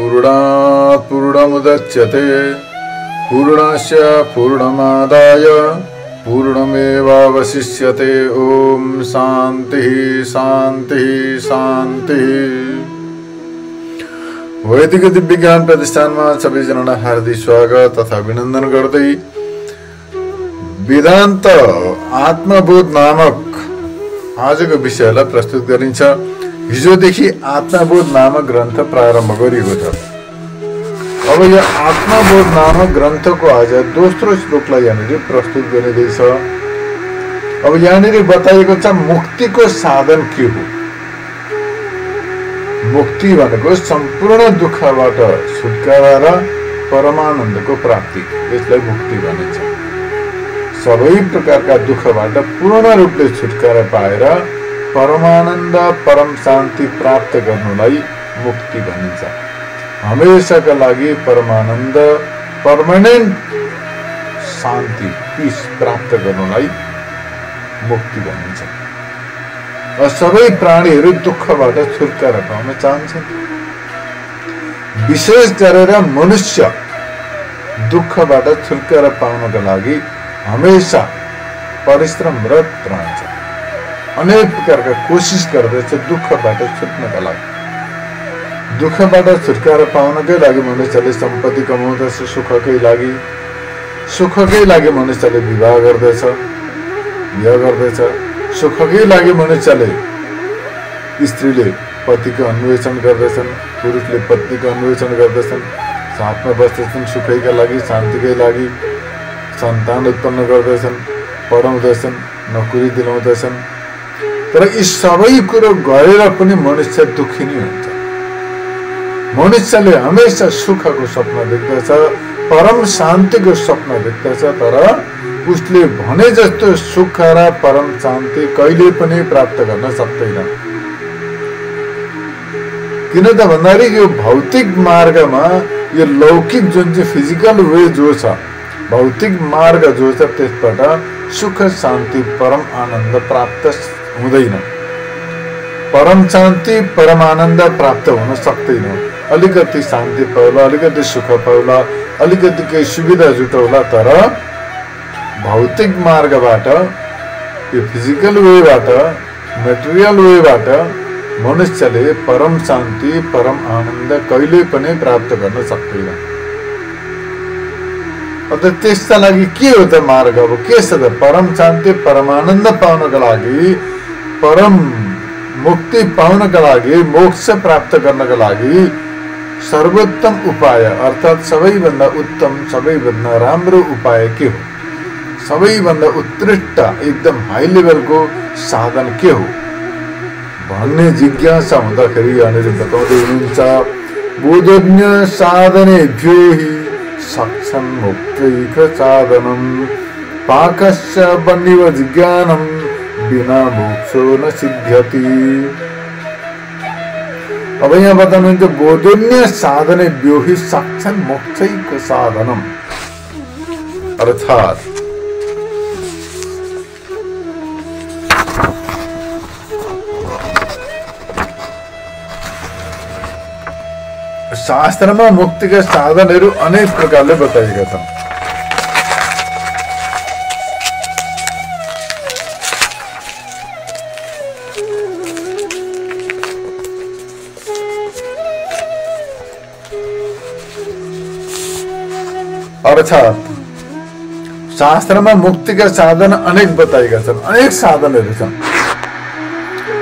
पूर्णात् पूर्णमुदच्यते पूर्णस्य पूर्णमादाय पूर्णमेवावशिष्यते। ओम शांति शांति शांति। वैदिक दिव्य ज्ञान प्रतिष्ठानमा सबैजनालाई हार्दिक स्वागत तथा अभिनन्दन गर्दै वेदान्त आत्मबोध नामक आजको विषयलाई प्रस्तुत गरिन्छ। हिजोदेखि आत्मबोध नामक ग्रन्थ प्रारम्भ गरिएको छ। अब यो आत्मबोध नामक ग्रन्थको आज दोस्रो श्लोकलाई यहाँनिर प्रस्तुत गरिँदैछ। अब यहाँनिर बताइएको छ मुक्तिको साधन के हो। मुक्ति भनेको सम्पूर्ण दुःखबाट छुटकारा र परमानन्दको प्राप्ति, यसलाई मुक्ति भनिन्छ। सबै प्रकारका दुःखबाट पूर्ण रूपले छुटकारा पाएर परमानन्द परम शान्ति प्राप्त गर्नुलाई मुक्ति भनिन्छ। हमेशाका लागि परमानन्द पर्मानेन्ट शान्ति पीस प्राप्त गर्नुलाई मुक्ति भनिन्छ। सबै प्राणीहरू दुःखबाट छुटकारा पाउन चाहन्छन्। विशेष गरेर मनुष्य दुःखबाट छुटकारा पाउनका लागि हमेशा परिश्रमरत रहन्छ। अनेक प्रकारका कोसिस गर्दछ दुःखबाट छुट्नका लागि। दुःखबाट छुटकारा पाउनकै लागि मनुष्यले सम्पत्ति कमाउँदछ, सुखकै लागि। सुखकै लागि मनुष्यले विवाह गर्दछ, बिहा गर्दछ। सुखकै लागि मनुष्यले स्त्रीले पतिको अन्वेषण गर्दछन्, पुरुषले पत्नीको अन्वेषण गर्दछन्, साथमा बस्दछन् सुखैका लागि, शान्तिकै लागि। सन्तान उत्पन्न गर्दछन्, पढाउँदछन्, नोकरी दिलाउँदछन्। तर यी सबै कुरो गरेर पनि मनुष्य दुःखी नै हुन्छ। मनुष्यले हमेशा सुखको सपना देख्दछ, परम शान्तिको सपना देख्दछ। तर उसले भने जस्तो सुख र परम शान्ति कहिले पनि प्राप्त गर्न सक्दैन। किन त भन्दाखेरि यो भौतिक मार्गमा यो लौकिक जुन चाहिँ फिजिकल वे जो छ, भौतिक मार्ग जो छ, त्यसबाट सुख शान्ति परम आनन्द प्राप्त हुँदैन। परम शान्ति परम आनन्द प्राप्त हुन सक्दैन। अलिकति शान्ति पाउला, अलिकति सुख पाउला, अलिकति केही सुविधा जुटाउला। तर भौतिक मार्गबाट, यो फिजिकल वेबाट, मेटेरियल वेबाट मनुष्यले परम शान्ति परम आनन्द कहिले पनि प्राप्त गर्न सक्दैन। अन्त त्यसका लागि के हो त मार्ग? अब के छ त? परम शान्ति परम आनन्द पाउनका लागि, परम मुक्ति पाउनका लागि, मोक्ष प्राप्त गर्नका लागि सर्वोत्तम उपाय अर्थात् सबैभन्दा उत्तम, सबैभन्दा राम्रो उपाय के हो? सबैभन्दा उत्कृष्ट एकदम हाई लेभलको साधन के हो भन्ने जिज्ञासा हुँदाखेरि यहाँनिर बताउँदै हुनुहुन्छ। बोधज्ञ साधनेभ्यो हि साक्षान् मुक्तैक साधनम पाकस्य बन्निव जिज्ञानम बिना मोक्षो न सिद्ध्यति। अब यहाँ बताउनुहुन्छ बोधज्ञ साधनेभ्यो हि साक्षात् मोक्षैक साधनम, अर्थात् शास्त्रमा मुक्तिका साधनहरू अनेक प्रकारले बताइएका छन्। अर्थात् शास्त्रमा मुक्तिका साधन अनेक बताइएका छन्। अनेक साधनहरू छन्,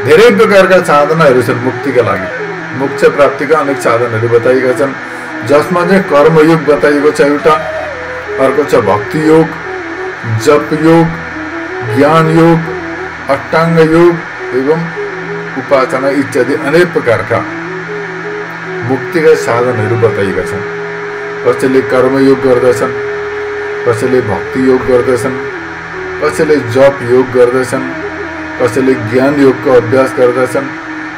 धेरै प्रकारका साधनहरू छन् मुक्तिका लागि। मोक्ष प्राप्तिका अनेक साधनहरू बताइएका छन्, जसमा चाहिँ कर्मयोग बताइएको छ एउटा, अर्को छ भक्ति योग, जप योग, ज्ञान योग, अष्टाङ्ग योग एवं उपासना इत्यादि अनेक प्रकारका मुक्तिका साधनहरू बताइएका छन्। कसैले कर्मयोग गर्दछन्, कसैले भक्ति योग गर्दछन्, कसैले जप योग गर्दछन्, कसैले ज्ञान योगको अभ्यास गर्दछन्,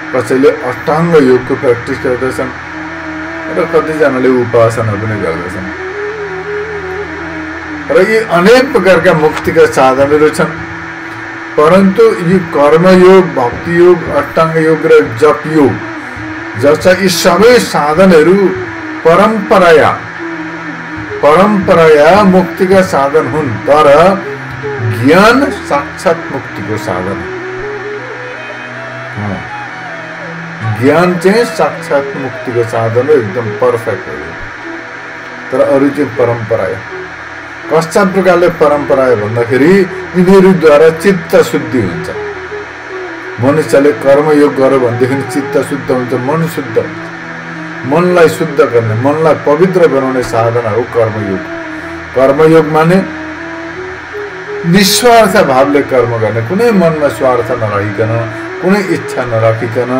कसैले अष्टाङ्ग योगको प्र्याक्टिस गर्दछन् र कतिजनाले उपासना पनि गर्दछन्। र यी अनेक प्रकारका मुक्तिका साधनहरू छन्। परन्तु यी कर्मयोग, भक्ति योग, अष्टाङ्ग योग र जप योग जस्ता यी सबै साधनहरू परम्पराया मुक्तिका साधन हुन्, तर ज्ञान साक्षात मुक्तिको साधन हो। ज्ञान चाहिँ साक्षात मुक्तिको साधन हो, एकदम पर्फेक्ट हो। तर अरू चाहिँ परम्परा हो। कस्ता प्रकारले परम्परा हो भन्दाखेरि यिनीहरूद्वारा चित्त शुद्धि हुन्छ। मनुष्यले कर्मयोग गर्यो भनेदेखि चित्त शुद्ध हुन्छ, मन शुद्ध हुन्छ। मनलाई शुद्ध गर्ने, मनलाई पवित्र बनाउने साधना हो कर्मयोग। कर्मयोग माने निस्वार्थ भावले कर्म गर्ने, कुनै मनमा स्वार्थ नराखिकन, कुनै इच्छा नराखिकन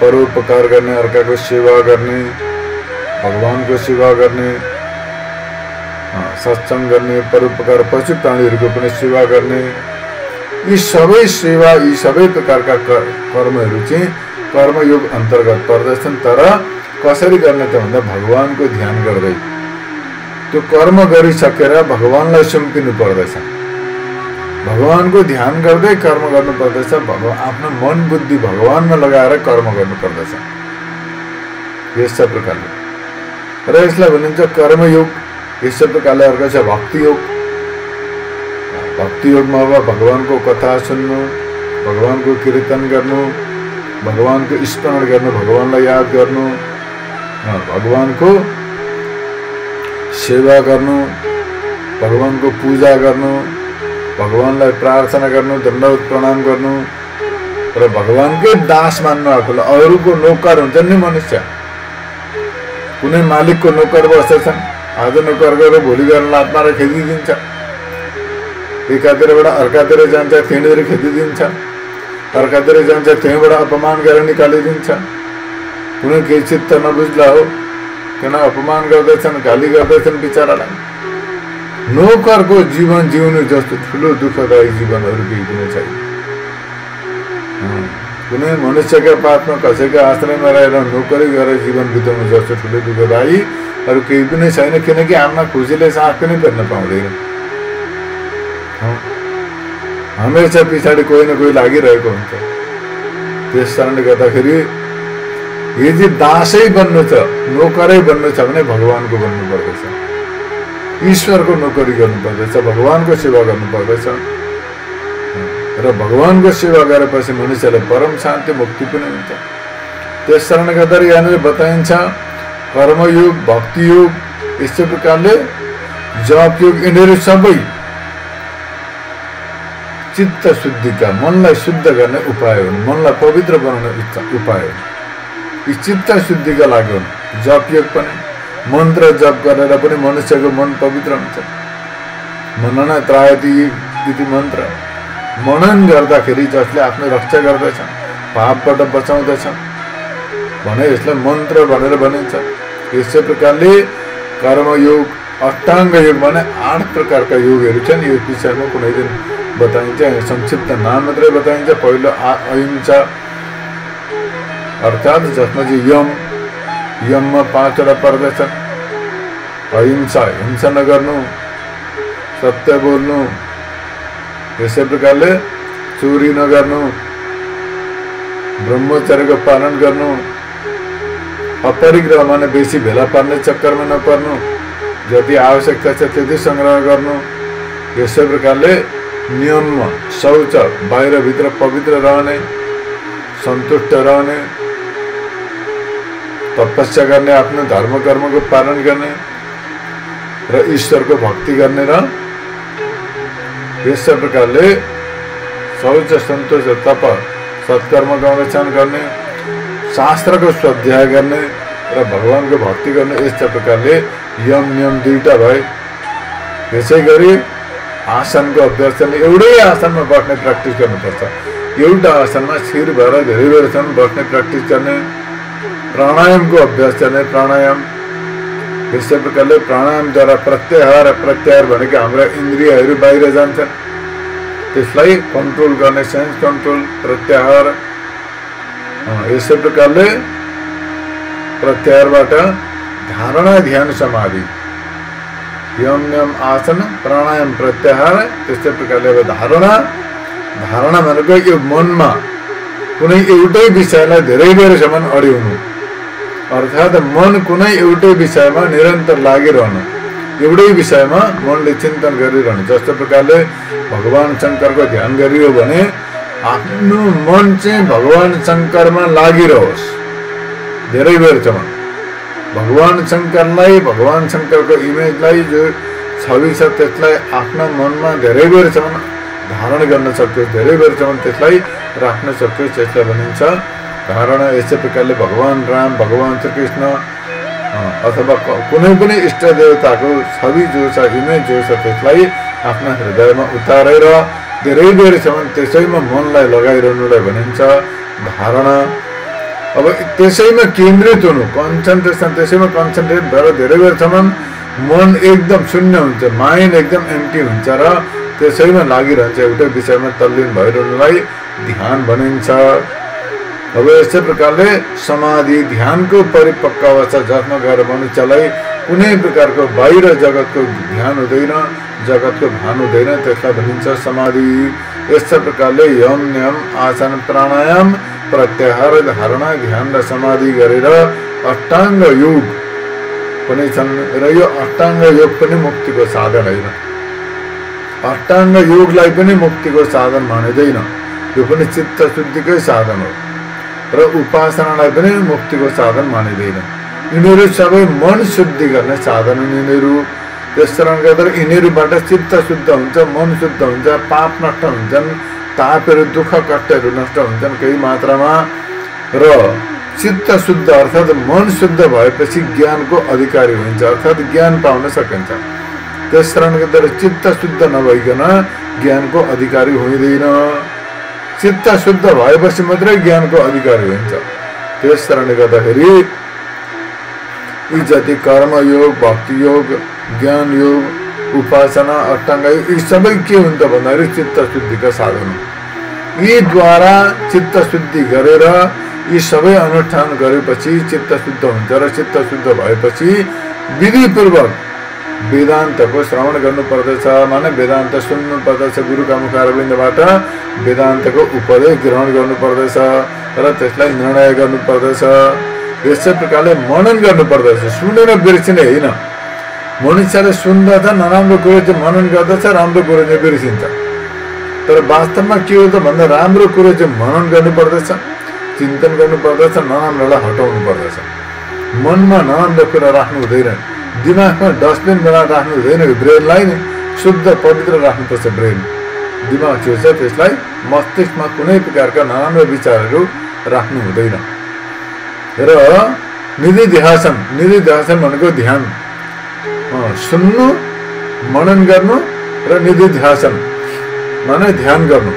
परोपकार गर्ने, अर्काको सेवा गर्ने, भगवानको सेवा गर्ने, सत्संग गर्ने, परोपकार, पशु प्राणीहरूको पनि सेवा गर्ने, यी सबै सेवा, यी सबै प्रकारका कर्महरू चाहिँ कर्मयोग अन्तर्गत पर्दछन्। तर कसरी गर्ने त भन्दा भगवानको ध्यान गर्दै, त्यो कर्म गरिसकेर भगवानलाई सुम्पिनु पर्दछ, भगवानको ध्यान गर्दै कर्म गर्नु पर्दछ। आफ्नो मन बुद्धि भगवानमा लगाएर कर्म गर्नु पर्दछ। यस्तै प्रकारले र यसलाई भनिन्छ कर्मयोग। यस्तै प्रकारले अर्को छ भक्ति योग। भक्ति योगमा अब भगवानको कथा सुन्नु, भगवानको कीर्तन गर्नु, भगवानको स्मरण गर्नु, भगवानलाई याद गर्नु, भगवानको सेवा गर्नु, भगवानको पूजा गर्नु, भगवानलाई प्रार्थना गर्नु, दण्डवत प्रणाम गर्नु र भगवानकै दास मान्नु। आफूलाई अरूको नोकर हुन्छ नि मनुष्य, कुनै मालिकको नोकर बस्छन्, आज नोकर गरेर भोलि गएर लात मारेर खेदिदिन्छ, एकातिरबाट अर्कातिर जान्छ त्यहीँनिर खेदिदिन्छ, अर्कातिर जान्छ त्यहीँबाट अपमान गरेर निकालिदिन्छ। कुनै केही चित्त नबुझ्ला हो, किन अपमान गर्दैछन्, गाली गर्दैछन् बिचरालाई। नोकरको जीवन जिउनु जस्तो ठुलो दुःखदायी जीवनहरू केही पनि छैन। कुनै मनुष्यका पातमा कसैका आश्रयमा रहेर नोकरी गरेर जीवन बिताउनु जस्तो ठुलो दुःखदायी अरू केही पनि छैन, किनकि आफ्ना खुसीले साथ पनि फेर्न पाउँदैन। हमेसा पछाडि कोही न कोही लागिरहेको हुन्छ। त्यस कारणले गर्दाखेरि यदि दासै बन्नु छ, नोकरै बन्नु छ भने भगवानको बन्नु पर्दछ, ईश्वरको नोकरी गर्नु पर्दछ, भगवानको सेवा गर्नु पर्दछ। र भगवानको सेवा गरेपछि मनुष्यलाई परम शान्ति मुक्ति पनि हुन्छ। त्यस कारणले गर्दाखेरि यहाँनिर बताइन्छ कर्मयोग, भक्ति योग, यस्तै प्रकारले जप योग, यिनीहरू सबै चित्त शुद्धिका, मनलाई शुद्ध गर्ने उपाय हुन्, मनलाई पवित्र बनाउने उपाय हुन्। यी चित्त शुद्धिका लागि हुन्। जप योग पनि मन्त्र जप गरेर पनि मनुष्यको मन पवित्र हुन्छ। मनन त्रायति इति मन्त्र, मनन गर्दाखेरि जसले आफ्नो रक्षा गर्दछ, पापबाट बचाउँदछ भने यसलाई मन्त्र भनेर भनिन्छ। यसै प्रकारले कर्मयोग, अष्टाङ्ग योग भने 8 प्रकारका योगहरू छन्। यो विषयमा कुनै दिन बताइन्छ, संक्षिप्त नाम मात्रै बताइन्छ। पहिलो अहिंसा, अर्थात् जसमा चाहिँ यममा 5वटा पर्दछन्। अहिंसा, हिंसा नगर्नु, सत्य बोल्नु, यसै प्रकारले चोरी नगर्नु, ब्रह्मचर्यको पालन गर्नु, अपरिग्रह माने बेसी भेला पार्ने चक्करमा नपर्नु, जति आवश्यकता छ त्यति संग्रह गर्नु। यसै प्रकारले नियममा शौच, बाहिर भित्र पवित्र रहने, सन्तुष्ट रहने, तपस्या गर्ने, आफ्नो धर्म कर्मको पालन गर्ने र ईश्वरको भक्ति गर्ने। र यसै प्रकारले शौच, सन्तोष, तप, सत्कर्म गवेषण गर्ने, शास्त्रको स्वाध्याय गर्ने र भगवानको भक्ति गर्ने। यस्तै प्रकारले यम नियम 2टा भए। यसै गरी आसनको अभ्यास गर्ने, एउटै आसनमा बस्ने प्र्याक्टिस गर्नुपर्छ। एउटा आसनमा स्थिर भएर धेरै बेरसम्म बस्ने प्र्याक्टिस गर्ने। प्राणायामको अभ्यास गर्ने, प्राणायाम। यसै प्रकारले प्राणायामद्वारा प्रत्याहार, प्रत्याहार भनेको हाम्रा इन्द्रियहरू बाहिर जान्छन्, त्यसलाई कन्ट्रोल गर्ने, सेन्स कन्ट्रोल, प्रत्याहार। यसै प्रकारले प्रत्याहारबाट धारणा, ध्यान, समाधि, यम नियम आसन, प्राणायाम, प्रत्याहार। त्यस्तै प्रकारले अब धारणा भनेको यो मनमा कुनै एउटै विषयलाई धेरै बेरसम्म अड्याउनु, अर्थात् मन कुनै एउटै विषयमा निरन्तर लागिरहनु, एउटै विषयमा मनले चिन्तन गरिरहनु। जस्तो प्रकारले भगवान शङ्करको ध्यान गरियो भने आफ्नो मन चाहिँ भगवान शङ्करमा लागिरहोस् धेरै बेरसम्म। भगवान शङ्करलाई, भगवान शङ्करको इमेजलाई जो छवि छ त्यसलाई आफ्ना मनमा धेरै बेरसम्म धारण गर्न सक्यो, धेरै बेरसम्म त्यसलाई राख्न सक्यो, त्यसलाई भनिन्छ धारणा। यस्तै प्रकारले भगवान राम, भगवान श्रीकृष्ण अथवा कुनै पनि इष्ट देवताको छवि जो छ, इमेज जो छ त्यसलाई आफ्ना हृदयमा उतारेर धेरै बेरसम्म त्यसैमा मनलाई लगाइरहनुलाई भनिन्छ धारणा। अब त्यसैमा केन्द्रित हुनु, कन्सन्ट्रेसन, त्यसैमा कन्सन्ट्रेट भएर धेरै बेरसम्म मन एकदम शून्य हुन्छ, माइन्ड एकदम एम्टी हुन्छ र त्यसैमा लागिरहन्छ, एउटै विषयमा तल्लीन भइरहनुलाई ध्यान भनिन्छ। अब यस्तै प्रकारले समाधि ध्यानको परिपक्व अवस्था जसमा गएर मनुष्यलाई कुनै प्रकारको बाहिर जगतको ध्यान हुँदैन, जगतको भान हुँदैन, त्यसलाई भनिन्छ समाधि। यस्तै प्रकारले यम नियम आसन प्राणायाम प्रत्याहार धारणा ध्यान र समाधि गरेर अष्टाङ्ग योग पनि छन् र यो अष्टाङ्ग योग पनि मुक्तिको साधन होइन। अष्टाङ्ग योगलाई पनि मुक्तिको साधन मानिँदैन, यो पनि चित्त शुद्धिकै साधन हो र उपासनालाई पनि मुक्तिको साधन मानिँदैन। यिनीहरू सबै मन शुद्धि गर्ने साधन हुन् यिनीहरू। त्यस कारण गर्दा यिनीहरूबाट चित्त शुद्ध हुन्छ, मन शुद्ध हुन्छ, पाप नष्ट हुन्छन्, तापहरू दुःख कष्टहरू नष्ट हुन्छन् केही मात्रामा र चित्त शुद्ध अर्थात् मन शुद्ध भएपछि ज्ञानको अधिकारी हुन्छ, अर्थात् ज्ञान पाउन सकिन्छ। त्यस कारण गर्दा चित्त शुद्ध नभइकन ज्ञानको अधिकारी हुँदैन, चित्त शुद्ध भएपछि मात्रै ज्ञानको अधिकारी हुन्छ। त्यस कारणले गर्दाखेरि यी जति कर्मयोग, भक्ति योग, ज्ञान योग, उपासना, अष्टाङ्ग योग यी सबै के हुन्छ भन्दाखेरि चित्त शुद्धिका साधन हो। यीद्वारा चित्त शुद्धि गरेर यी सबै अनुष्ठान गरेपछि चित्त शुद्ध हुन्छ र चित्त शुद्ध भएपछि विधिपूर्वक वेदान्तको श्रवण गर्नुपर्दछ, माने वेदान्त सुन्नु पर्दछ, गुरुका मुखारविन्दबाट वेदान्तको उपदेश ग्रहण गर्नुपर्दछ र त्यसलाई निर्णय गर्नुपर्दछ। यस्तै प्रकारले मनन गर्नुपर्दछ, सुनेर बिर्सिने होइन। मनुष्यले सुन्दछ, नराम्रो कुरो चाहिँ मनन गर्दछ, राम्रो कुरो चाहिँ बिर्सिन्छ। तर वास्तवमा के हो त भन्दा राम्रो कुरो चाहिँ मनन गर्नुपर्दछ, चिन्तन गर्नुपर्दछ, नराम्रोलाई हटाउनु पर्दछ। मनमा नराम्रो कुरा राख्नु हुँदैन, दिमागमा डस्टबिन बेला राख्नु हुँदैन, ब्रेनलाई नै शुद्ध पवित्र राख्नुपर्छ। ब्रेन दिमाग जो छ त्यसलाई मस्तिष्कमा कुनै प्रकारका नराम्रो विचारहरू राख्नु हुँदैन। र निधिध्यासन, निधिध्यासन भनेको ध्यान, सुन्नु, मनन गर्नु र निधिध्यासन माने ध्यान गर्नु।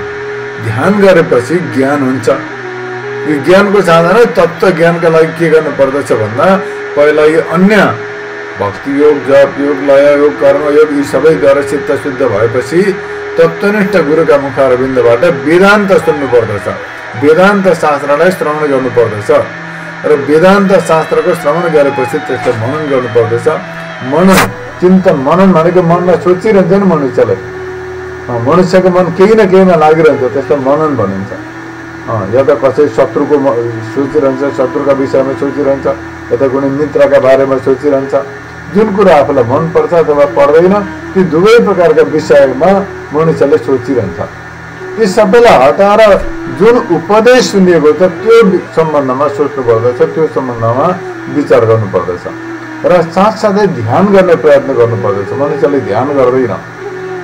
ध्यान गरेपछि ज्ञान हुन्छ। यो ज्ञानको साधन तत्त्व ज्ञानका लागि के गर्नु पर्दछ भन्दा पहिला यो अन्य भक्ति योग, जप योग, लय योग, कर्म योग यी सबैद्वारा चित्त शुद्ध भएपछि तत्त्वनिष्ठ गुरुका मुखारविन्दबाट वेदान्त सुन्नु पर्दछ, वेदान्त शास्त्रलाई श्रवण गर्नु पर्दछ र वेदान्त शास्त्रको श्रवण गरेपछि त्यसलाई मनन गर्नु पर्दछ। मनन चिन्तन, मनन भनेको मनमा सोचिरहन्छ नि मनुष्यलाई, मनुष्यको मन केही न केहीमा लागिरहन्छ, त्यसलाई मनन भनिन्छ। या त कसै शत्रुको सोचिरहन्छ, शत्रुका विषयमा सोचिरहन्छ, या त कुनै मित्रका बारेमा सोचिरहन्छ। जुन कुरा आफूलाई मनपर्छ अथवा पर्दैन ती दुवै प्रकारका विषयमा मनुष्यले सोचिरहन्छ। यी सबैलाई हटाएर जुन उपदेश सुनिएको छ त्यो सम्बन्धमा सोच्नु पर्दछ, त्यो सम्बन्धमा विचार गर्नु पर्दछ र साथसाथै ध्यान गर्ने प्रयत्न गर्नु पर्दछ। मनुष्यले ध्यान गर्दैन,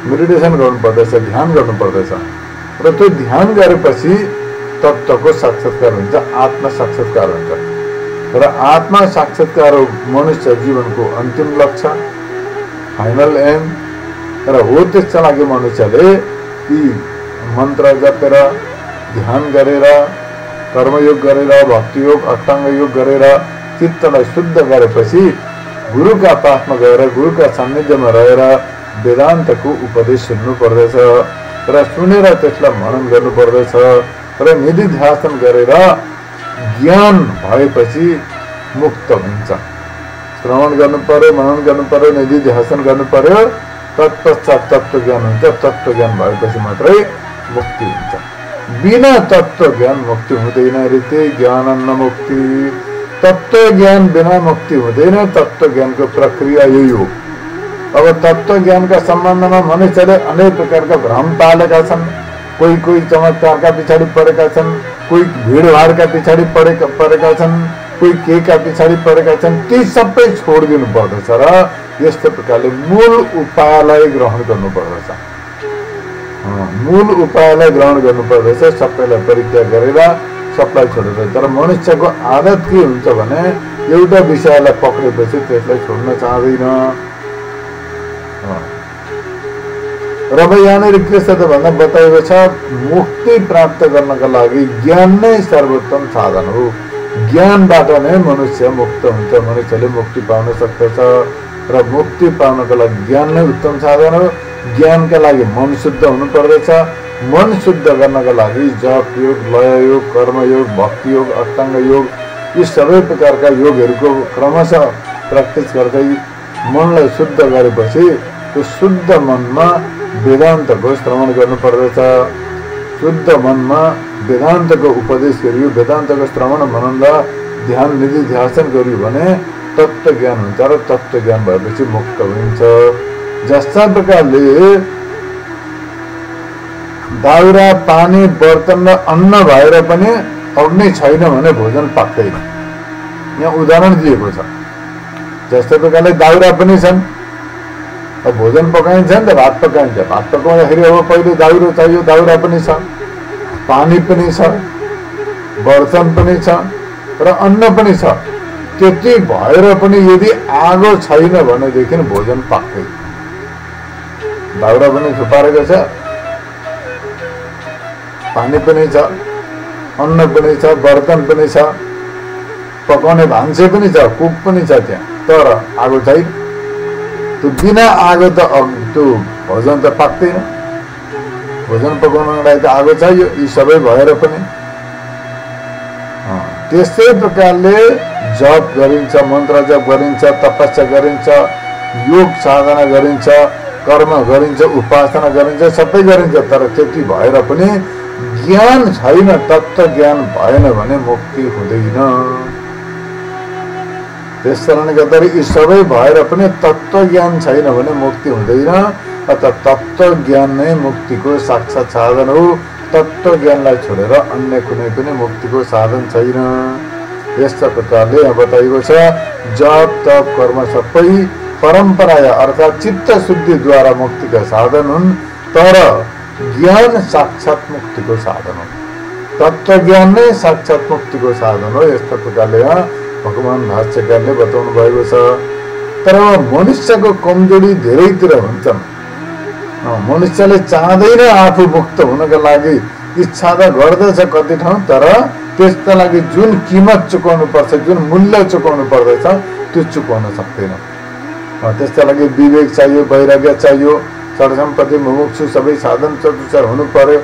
मेडिटेसन गर्नु पर्दछ, ध्यान गर्नु पर्दछ र त्यो ध्यान गरेपछि तत्त्वको साक्षात्कार हुन्छ, आत्म साक्षात्कार हुन्छ र आत्मा साक्षात्कार हो मनुष्य जीवनको अन्तिम लक्ष्य, फाइनल एम। र हो त्यसका लागि मनुष्यले यी मन्त्र जपेर, ध्यान गरेर, कर्मयोग गरेर, भक्ति योग, अष्टाङ्ग योग गरेर चित्तलाई शुद्ध गरेपछि गुरुका पासमा गएर, गुरुका सान्निध्यमा रहेर वेदान्तको उपदेश सुन्नु पर्दछ र सुनेर त्यसलाई मनन गर्नु पर्दछ र निधिध्यासन गरेर ज्ञान भएपछि मुक्त हुन्छ। श्रवण गर्नु पर्यो, मनन गर्नु पर्यो, निधिध्यासन गर्नु पर्यो, तत्पश्चात तत्त्व ज्ञान हुन्छ। तत्त्व ज्ञान भएपछि मात्रै मुक्ति हुन्छ। बिना तत्त्व ज्ञान मुक्ति हुँदैन। रीते ज्ञान न मुक्ति। तत्व ज्ञान बिना मुक्ति हुँदैन। तत्व ज्ञानको प्रक्रिया यही हो। अब तत्व ज्ञानका सम्बन्धमा मनुष्यले अनेक प्रकारका भ्रम पालेका छन्। कोही चमत्कारका पछाडि परेका छन्, कोही भिडभाडका पछाडि परेका छन्, कोही केका पछाडि परेका छन्। ती सबै छोडिदिनु पर्दछ र यस्तो प्रकारले मूल उपायलाई ग्रहण गर्नुपर्दछ। मूल उपायलाई ग्रहण गर्नुपर्दछ, सबैलाई परित्याग गरेर सबलाई छोडेर। तर मनुष्यको आदत के हुन्छ भने एउटा विषयलाई पक्रेपछि त्यसलाई छोड्न चाहँदैन। र यहाँनिर के छ त भन्दा बताएको छ, मुक्ति प्राप्त गर्नका लागि ज्ञान नै सर्वोत्तम साधन हो। ज्ञानबाट नै मनुष्य मुक्त हुन्छ, मनुष्यले मुक्ति पाउन सक्दछ। र मुक्ति पाउनको लागि ज्ञान नै उत्तम साधन हो। ज्ञानका लागि मन शुद्ध हुनु पर्दछ। मन शुद्ध गर्नका लागि जप योग, लय योग, कर्म योग, भक्ति योग, अष्टाङ्ग योग, यी सबै प्रकारका योगहरूको क्रमशः प्र्याक्टिस गर्दै मनलाई शुद्ध गरेपछि त्यो शुद्ध मनमा वेदान्तको श्रवण गर्नुपर्दछ। शुद्ध मनमा वेदान्तको उपदेश गरियो, वेदान्तको श्रवण मनन र ध्यान निधि ध्यान गरियो भने तत्व ज्ञान हुन्छ र तत्व ज्ञान भएपछि मुक्त हुन्छ। जस्ता प्रकारले दाउरा, पानी, बर्तन र अन्न भएर पनि अग्नि छैन भने भोजन पाक्दैन। यहाँ उदाहरण दिएको छ। जस्तै प्रकारले दाउरा पनि छन्, अब भोजन पकाइन्छ नि त, भात पकाइन्छ। भात पकाउँदाखेरि अब पहिले दाउरो चाहियो, दाउरा पनि छ, पानी पनि छ, बर्तन पनि छ र अन्न पनि छ। त्यति भएर पनि यदि आगो छैन भनेदेखि भोजन पाक्दैन। दाउरा पनि थुपारेको छ, पानी पनि छ, अन्न पनि छ, बर्तन पनि छ, पकाउने भान्से पनि छ, कुक पनि छ त्यहाँ, तर आगो छैन। त्यो बिना आगो त त्यो भोजन त पाक्दैन। भोजन पकाउनको लागि त आगो चाहियो। यी सबै भएर पनि त्यस्तै प्रकारले जप गरिन्छ, मन्त्र जप गरिन्छ, तपस्या गरिन्छ, योग साधना गरिन्छ, कर्म गरिन्छ, उपासना गरिन्छ, सबै गरिन्छ। तर त्यति भएर पनि ज्ञान छैन, तत्व ज्ञान भएन भने मुक्ति हुँदैन। त्यस कारणले गर्दाखेरि यी सबै भएर पनि तत्व ज्ञान छैन भने मुक्ति हुँदैन। अर्थात् तत्व ज्ञान नै मुक्तिको साक्षात साधन हो। तत्व ज्ञानलाई छोडेर अन्य कुनै पनि मुक्तिको साधन छैन। यस्ता प्रकारले यहाँ बताइएको छ, जप तप कर्म सबै परम्परा अर्थात् चित्त शुद्धिद्वारा मुक्तिका साधन हुन्। तर ज्ञान साक्षात मुक्तिको साधन हो। तत्व ज्ञान नै साक्षात मुक्तिको साधन हो। यस्ता प्रकारले यहाँ भगवान भाष्यकारले बताउनु भएको छ। तर मनुष्यको कमजोरी धेरैतिर हुन्छन्। मनुष्यले चाहँदैन आफू मुक्त हुनका लागि, इच्छा त गर्दछ कति ठाउँ, तर त्यसका लागि जुन किमत चुकाउनु पर्छ, जुन मूल्य चुकाउनु पर्दछ त्यो चुकाउन सक्दैन। त्यसका लागि विवेक चाहियो, वैराग्य चाहियो, षड्सम्पत्ति, मुमुक्षु सबै साधन चतुष्टर हुनु पर्यो।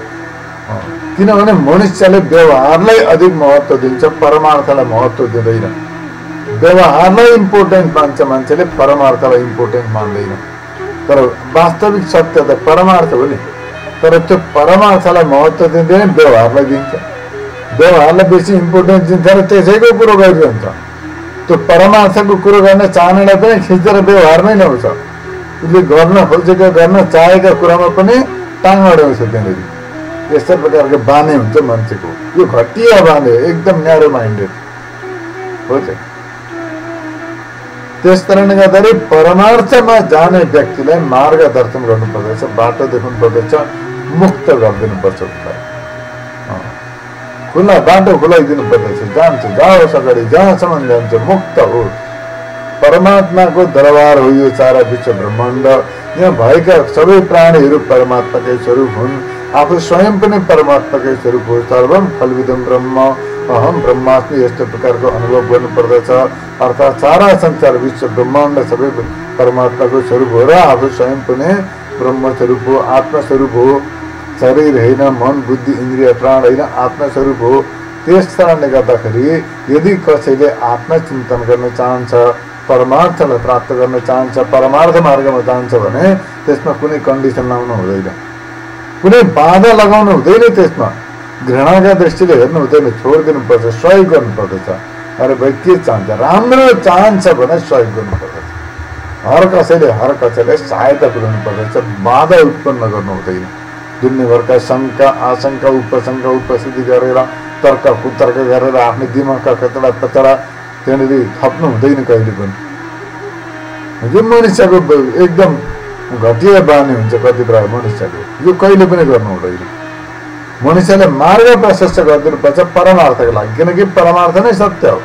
किनभने मनुष्यले व्यवहारलाई अधिक महत्त्व दिन्छ, परमार्थलाई महत्त्व दिँदैन। व्यवहारलाई इम्पोर्टेन्ट मान्छ मान्छेले, परमार्थलाई इम्पोर्टेन्ट मान्दैन। तर वास्तविक सत्य त परमार्थ हो नि। तर त्यो परमार्थलाई महत्त्व दिँदैन, व्यवहारलाई दिन्छ। व्यवहारलाई बेसी इम्पोर्टेन्स दिन्छ र त्यसैको कुरो गरिरहन्छ। त्यो परमार्थको कुरो गर्न चाहनेलाई पनि खिचेर व्यवहारमै ल्याउँछ। उसले गर्न खोजेका, गर्न चाहेका कुरामा पनि टाङ अड्याउँछ त्यहाँनिर। यस्ता प्रकारको बानी हुन्छ मान्छेको। यो घटिया बानी हो, एकदम न्यारो माइन्डेड हो चाहिँ। त्यस कारणले गर्दाखेरि परमार्थमा जाने व्यक्तिलाई मार्गदर्शन गर्नुपर्दछ, बाटो देखाउनु पर्दछ, मुक्त गरिदिनुपर्छ। उसलाई खुला बाटो खुलाइदिनु पर्दछ। जान्छ, जाओस् अगाडि, जहाँसम्म जान्छ मुक्त हो। परमात्माको दरबार हो यो सारा विश्व ब्रह्माण्ड। यहाँ भएका सबै प्राणीहरू परमात्माकै स्वरूप हुन्। आफू स्वयं पनि परमात्माकै स्वरूप हो। सर्वम खल्विदं ब्रह्म अहम ब्रह्मास्मि, यस्तो प्रकारको अनुभव गर्नुपर्दछ। अर्थात् सारा संसार विश्व ब्रह्माण्ड सबै परमात्माको स्वरूप हो र आफू स्वयं पनि ब्रह्म स्वरूप हो, आत्मस्वरूप हो। शरीर होइन, मन बुद्धि इन्द्रिय प्राण होइन, आत्मस्वरूप हो। त्यस कारणले गर्दाखेरि यदि कसैले आत्मचिन्तन गर्न चाहन्छ, परमार्थलाई प्राप्त गर्न चाहन्छ, परमार्थ मार्गमा जान्छ भने त्यसमा कुनै कन्डिसन लाउनु हुँदैन, कुनै बाधा लगाउनु हुँदैन। त्यसमा घृणाका दृष्टिले हेर्नु हुँदैन, छोडिदिनु पर्छ, सहयोग गर्नुपर्दछ। अरे भाइ के चाहन्छ, राम्रो चाहन्छ भने सहयोग गर्नुपर्दछ। हर कसैले सहायता पुर्याउनु पर्दछ, बाधा उत्पन्न गर्नु हुँदैन। दुनियाँभरका शङ्का आशंका उपशंका उपस्थिति गरेर तर्क कुतर्क गरेर आफ्नो दिमागका कचडा पचडा त्यहाँनिर थप्नु हुँदैन कहिले पनि। यो मनुष्यको एकदम घटिया बानी हुन्छ कतिपय मनुष्यको, यो कहिले पनि गर्नु हुँदैन। मनुष्यले मार्ग प्रशस्त गरिदिनुपर्छ परमार्थको लागि, किनकि परमार्थ नै सत्य हो।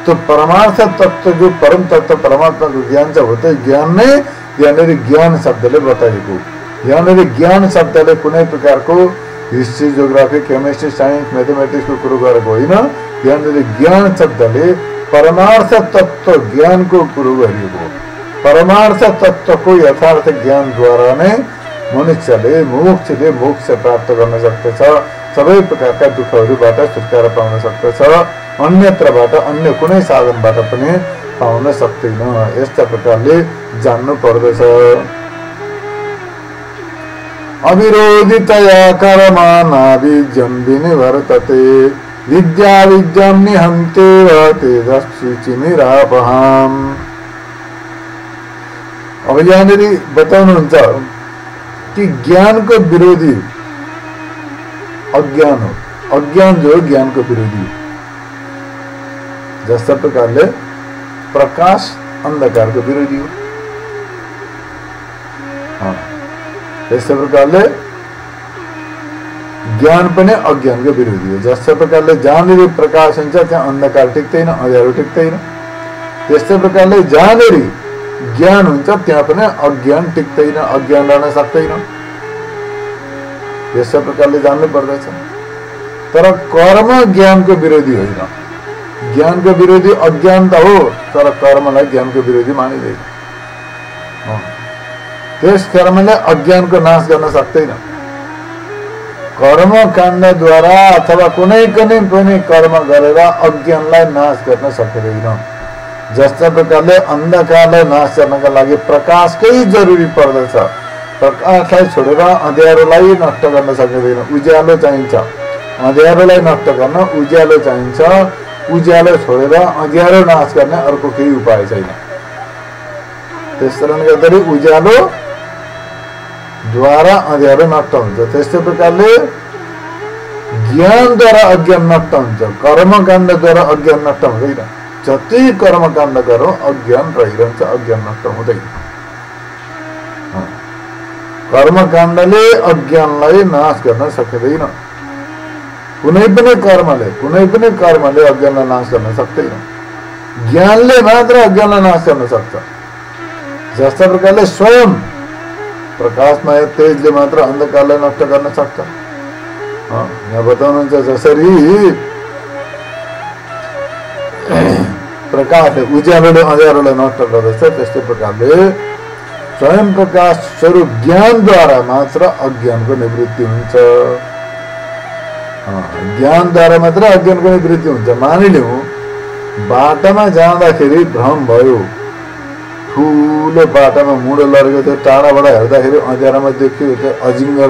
त्यो परमार्थ तत्त्व जो परम तत्त्व परमात्माको ज्ञान छ हो, त्यो ज्ञान नै यहाँनिर ज्ञान शब्दले बताएको। यहाँनिर ज्ञान शब्दले कुनै प्रकारको हिस्ट्री जियोग्राफी केमिस्ट्री साइन्स म्याथमेटिक्सको कुरो गरेको होइन। यहाँनिर ज्ञान शब्दले परमार्थ तत्त्व ज्ञानको कुरो गरिएको। परमार्थ तत्त्वको यथार्थ ज्ञानद्वारा नै मनुष्यले मोक्ष प्राप्त गर्न सक्दछ, सबै प्रकारका दुःखहरूबाट छुटकारा पाउन सक्दछ, अन्यत्रबाट अन्य कुनै साधनबाट पनि पाउन सक्दैन। यस्ता प्रकारले जान्नु पर्दछ। अविरोधितया कर्मणाभिज्ञं विनिवर्तते विद्या विद्यं निहन्ते तेजस्वी चिमिरापहाम्। अब यहाँनिर बताउनुहुन्छ कि ज्ञानको विरोधी अज्ञान हो। अज्ञान जो ज्ञानको विरोधी, जस्ता प्रकारले प्रकाश अन्धकारको विरोधी हो, त्यस्तै प्रकारले ज्ञान पनि अज्ञानको विरोधी हो। जस्ता प्रकारले जहाँनिर प्रकाश हुन्छ त्यहाँ अन्धकार टिक्दैन, अँध्यारो टिक्दैन। त्यस्तै प्रकारले जहाँनिर ज्ञान हुन्छ त्यहाँ पनि अज्ञान टिक्दैन, अज्ञान रहन सक्दैन। यस्ता प्रकारले जान्नु पर्दछ। तर कर्म ज्ञानको विरोधी होइन। ज्ञानको विरोधी अज्ञान त हो, तर कर्मलाई ज्ञानको विरोधी मानिँदैन। त्यस कर्मले अज्ञानको नाश गर्न सक्दैन। कर्म काण्डद्वारा अथवा कुनै पनि कर्म गरेर अज्ञानलाई नाश गर्न सकिँदैन। जस्ता प्रकारले अन्धकारलाई नाश गर्नका लागि प्रकाशकै जरुरी पर्दछ। प्रकाशलाई छोडेर अँध्यारोलाई नष्ट गर्न सकिँदैन। उज्यालो चाहिन्छ, अँध्यारोलाई नष्ट गर्न उज्यालो चाहिन्छ। उज्यालो छोडेर अँध्यारो नाश गर्ने अर्को केही उपाय छैन। त्यस कारणले गर्दाखेरि उज्यालो द्वारा अँध्यारो नष्ट हुन्छ। त्यस्तै प्रकारले ज्ञानद्वारा अज्ञान नष्ट हुन्छ, कर्मकाण्डद्वारा अज्ञान नष्ट हुँदैन। जति कर्मकाण्ड गरौँ अज्ञान रहिरहन्छ, अज्ञान नष्ट हुँदैन। कर्मकाण्डले अज्ञानलाई नाश गर्न सकिँदैन। कुनै पनि कर्मले अज्ञानलाई नाश गर्न सक्दैन। ज्ञानले मात्र अज्ञानलाई नाश गर्न सक्छ। जस्ता प्रकारले स्वयं प्रकाशमय तेजले मात्र अन्धकारलाई नष्ट गर्न सक्छ। यहाँ बताउनुहुन्छ जसरी प्रकाशले उज्यालोले अँध्यारोलाई नष्ट गर्दछ, त्यस्तै प्रकारले स्वयं प्रकाश स्वरूप ज्ञानद्वारा मात्र अज्ञानको निवृत्ति हुन्छ। ज्ञानद्वारा मात्र अज्ञानको निवृत्ति हुन्छ। मानिलिउँ बाटामा जाँदाखेरि भ्रम भयो, ठुलो बाटामा मुडो लडेको थियो, टाढाबाट हेर्दाखेरि अँध्यारोमा देखियो, त्यो अजिङ्गर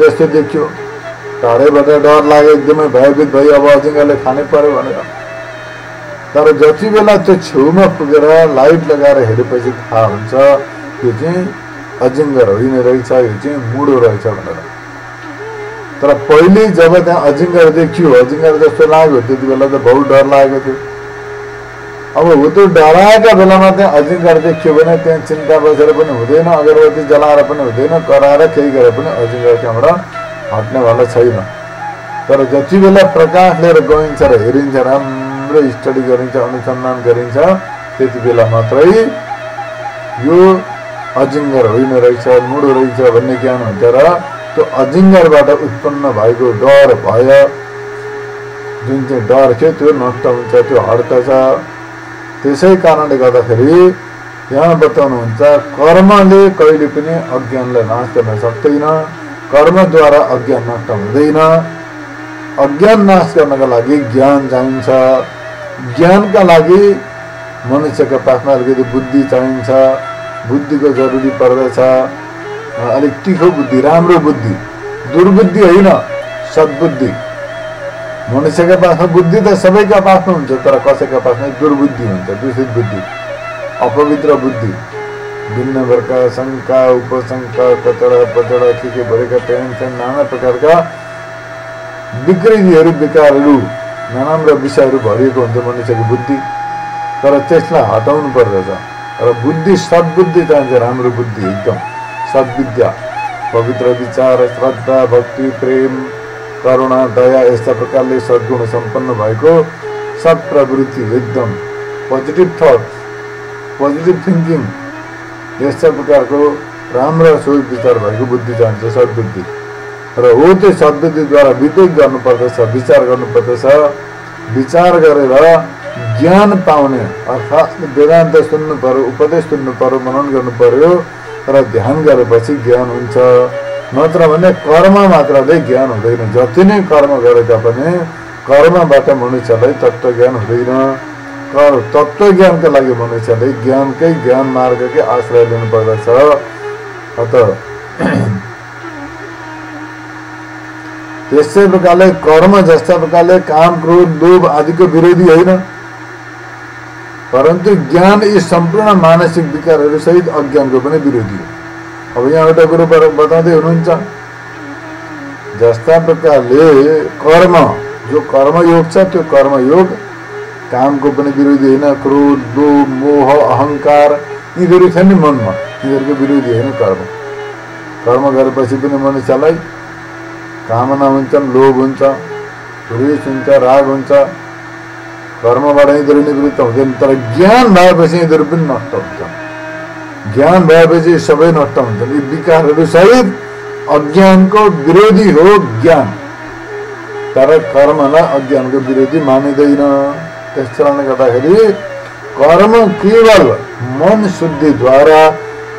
जस्तो देखियो। टाढैबाट डर लाग्यो, एकदमै भयभीत भयो, अब अजिङ्गरले खानै पर्यो भनेर। तर जति बेला त्यो छेउमा पुगेर लाइट लगाएर हेरेपछि थाहा हुन्छ यो चाहिँ अजिङ्गर होइन रहेछ, यो चाहिँ मुडो रहेछ भनेर। तर पहिले जब त्यहाँ अजिङ्गर देखियो, अजिङ्गर जस्तो लाग्यो, त्यति बेला त बहुत डर लागेको थियो। अब हो त्यो डराएका बेलामा त्यहाँ अजिङ्गर देखियो भने त्यहाँ चिन्ता बसेर पनि हुँदैन, अगरबत्ती जलाएर पनि हुँदैन, कराएर केही गरेर पनि अजिङ्गर त्यहाँबाट हट्नेवाला छैन। तर जति बेला प्रकाश लिएर गइन्छ र हेरिन्छ, राम्रो स्टडी गरिन्छ, अनुसन्धान गरिन्छ, त्यति बेला मात्रै यो अजिङ्गर होइन रहेछ, मुडो रहेछ भन्ने ज्ञान हुन्छ। र त्यो अजिङ्गरबाट उत्पन्न भएको डर भय, जुन चाहिँ डर थियो त्यो नष्ट हुन्छ, त्यो हट्दछ। त्यसै कारणले गर्दाखेरि यहाँ बताउनुहुन्छ कर्मले कहिले पनि अज्ञानलाई नाश गर्न सक्दैन। कर्मद्वारा अज्ञान नष्ट हुँदैन। अज्ञान नाश गर्नका लागि ज्ञान चाहिन्छ। ज्ञानका लागि मनुष्यको पासमा अलिकति बुद्धि चाहिन्छ। बुद्धिको जरुरी पर्दछ। अलिक तिखो बुद्धि, राम्रो बुद्धि, दुर्बुद्धि होइन, सद्बुद्धि। मनुष्यका पासमा बुद्धि त सबैका पासमा हुन्छ, तर कसैका पासमा दुर्बुद्धि हुन्छ, दूषित बुद्धि, अपवित्र बुद्धि, भिन्न भरका शङ्का उपशङ्का कचडा पचडा के भरेका टेन्सन नाना प्रकारका विकृतिहरू विकारहरू नराम्रा विषयहरू भरिएको हुन्छ मनुष्यको बुद्धि। तर त्यसलाई हटाउनु पर्दछ र बुद्धि सद्बुद्धि चाहिन्छ, राम्रो बुद्धि, एकदम सद्विद्या, पवित्र विचार, श्रद्धा, भक्ति, प्रेम, करुणा, दया, यस्ता प्रकारले सद्गुण सम्पन्न भएको सत्प्रवृत्ति, एकदम पोजिटिभ थट्स, पोजिटिभ थिङ्किङ, यस्ता प्रकारको राम्रा सोच विचार भएको बुद्धि चाहिन्छ, सद्बुद्धि। र हो त्यो सद्बुद्धिद्वारा विवेक गर्नुपर्दछ, विचार गर्नुपर्दछ, विचार गरेर ज्ञान पाउने अर्थात् वेदान्त सुन्नु पर्यो, उपदेश सुन्नु पर्यो, मनन गर्नु पर्यो र ध्यान गरेपछि ज्ञान हुन्छ। नत्र भने कर्म मात्रले ज्ञान हुँदैन। जति नै कर्म गरेका पनि कर्मबाट मनुष्यलाई तत्त्वज्ञान हुँदैन। तत्त्वज्ञानका लागि मनुष्यले ज्ञानकै ज्ञान मार्गकै आश्रय लिनुपर्दछ। अत त्यसै प्रकारले कर्म जस्ता प्रकारले काम, क्रोध, लोभ आदिको विरोधी होइन, परन्तु ज्ञान यी सम्पूर्ण मानसिक विकारहरू सहित अज्ञानको पनि विरोधी हो। अब यहाँ एउटा कुरो बताउँदै हुनुहुन्छ, जस्ता प्रकारले कर्म, जो कर्मयोग छ त्यो कर्मयोग कामको पनि विरोधी होइन, क्रोध, लोभ, मोह, अहङ्कार यिनीहरू छन् नि मनमा, यिनीहरूको विरोधी होइन कर्म। कर्म गरेपछि पनि मनुष्यलाई कामना हुन्छन्, लोभ हुन्छ, द्वेष हुन्छ, राग हुन्छ, कर्मबाट यिनीहरू निवृत्त हुँदैन। तर ज्ञान भएपछि यिनीहरू पनि नष्ट हुन्छन्। ज्ञान भएपछि सबै नष्ट हुन्छन्। यी विकारहरू सहित अज्ञानको विरोधी हो ज्ञान, तर कर्मलाई अज्ञानको विरोधी मानिँदैन। त्यस कारणले गर्दाखेरि कर्म केवल मन शुद्धिद्वारा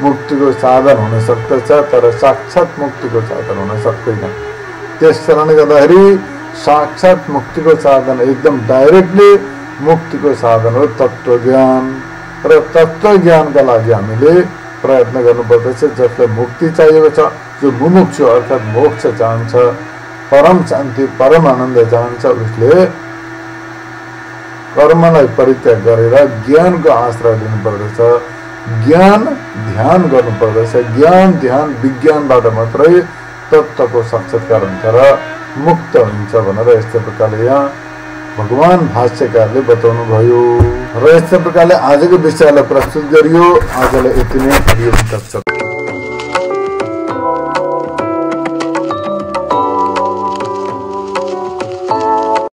मुक्तिको साधन हुन सक्दछ, तर साक्षात् मुक्तिको साधन हुन सक्दैन। त्यस कारणले गर्दाखेरि साक्षात् मुक्तिको साधन, एकदम डाइरेक्टली मुक्तिको साधन हो तत्त्वज्ञान। र तत्त्वज्ञानका लागि हामीले प्रयत्न गर्नुपर्दछ। जसलाई मुक्ति चाहिएको छ, जो मुमुक्षु अर्थात् मोक्ष चाहन्छ, परम शान्ति, परम आनन्द चाहन्छ, उसले कर्मलाई परित्याग गरेर ज्ञानको आश्रय लिनुपर्दछ। ज्ञान ध्यान गर्नुपर्दछ। ज्ञान ध्यान विज्ञानबाट मात्रै तत्त्वको साक्षात्कार हुन्छ र मुक्त हुन्छ भनेर यस्तै प्रकारले यहाँ भगवान भाष्यकारले बताउनु भयो। र यस्तै प्रकारले आजको विषयलाई प्रस्तुत गरियो। आजलाई यति नै।